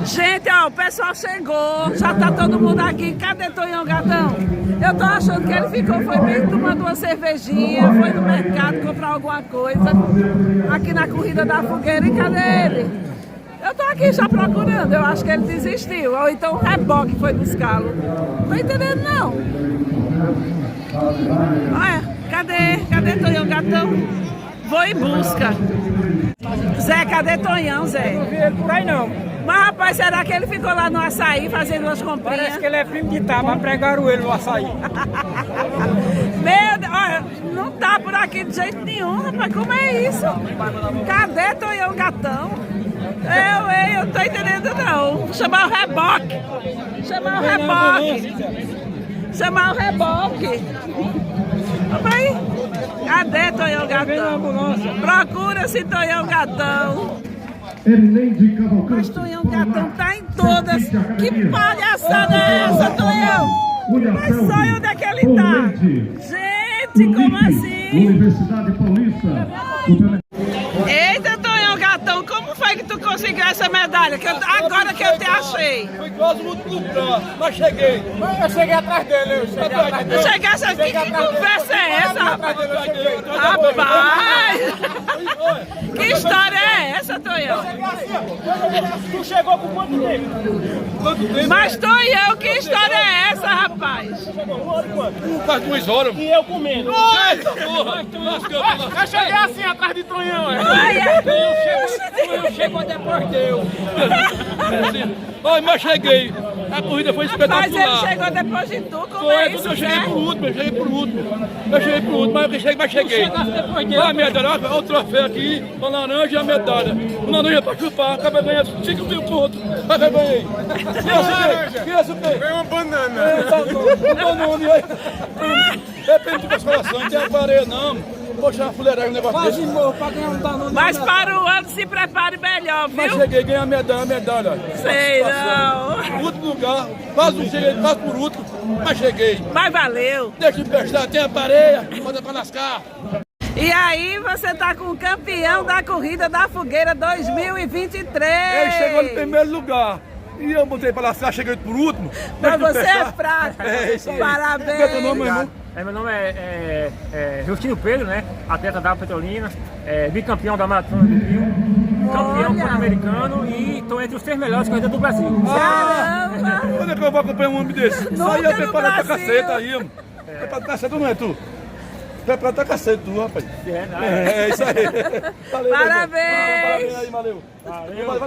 Gente, ó, o pessoal chegou, já tá todo mundo aqui. Cadê Tonhão Gatão? Eu tô achando que ele ficou, foi bem tomando uma cervejinha, foi no mercado comprar alguma coisa, aqui na Corrida da Fogueira. E cadê ele? Eu tô aqui já procurando, eu acho que ele desistiu. Ou então o reboque foi buscá-lo. Não tô entendendo, não. Olha, cadê Tonhão Gatão? Vou em busca. Zé, cadê Tonhão, Zé? Não vi ele por aí não. Mas rapaz, será que ele ficou lá no açaí fazendo umas comprinhas? Parece que ele é primo de Tá, mas pregaram ele no açaí. Meu Deus, olha, não tá por aqui de jeito nenhum, rapaz, como é isso? Cadê Tonhão Gatão? Eu não tô entendendo não. Vou chamar o reboque. Chamar o reboque. Papai, cadê Tonhão Gatão? Procura-se Tonhão Gatão. Mas Tonhão Gatão tá em todas. Que palhaçada é essa, Tonhão? Mas só onde é que ele tá? Gente, como assim? Universidade Paulista. Eita, Tonhão Gatão, como foi que tu conseguiu essa medalha? Agora que eu te achei. Fui quase muito lucrar, mas cheguei. Eu cheguei atrás dele, Tu chegasse aqui, que conversa é essa, rapaz? Rapaz! Que história é essa, Tonhão? Tu chegou com quanto tempo? Mas Tonhão, que história é essa, rapaz? Faz 2 horas. E eu comendo. Eita porra! Eu cheguei assim atrás de Tonhão. Olha! Eu chego depois deu. Ai, mas cheguei. A corrida foi Mas ele espetacular. chegou depois de tu, como Foi, é porque isso, eu cheguei Zé? por último, mas cheguei. Olha a medalha, olha o troféu aqui, a laranja e a medalha. O laranja pra chupar, acabei ganhando 5 mil pontos. Acabei ganhei. Que é isso, que? Foi uma banana. Banana, aí. Depende do coração, não tem aparelho não. Poxa, uma fuleiragem, um negócio Quase desse. morro pra ganhar um Danone. Mas para o ano se prepare melhor, Mas viu? cheguei, ganhei a medalha. Sei não. Último lugar, quase cheguei, quase por último, mas cheguei. Mas valeu. Deixa de prestar, tem a pareia, manda pra lascar. E aí você tá com o campeão da Corrida da Fogueira 2023. Ele chegou no primeiro lugar. E eu botei pra lascar, cheguei por último. Mas Deixa de você é prestar. fraco. É isso aí. Parabéns. Qual é teu nome, meu irmão? Meu nome é Justino Pedro, né? Atleta da Petrolina, bicampeão da Maratona do Rio, campeão pan-americano e estou entre os 3 melhores corredores do Brasil. Caramba. Quando é que eu vou acompanhar um homem desse? Nunca Aí é no preparado pra Brasil. caceta aí, mano. Preparado pra caceta não é tu? Preparado pra caceta tu, rapaz. É isso aí. Valeu, Parabéns. Parabéns aí, valeu.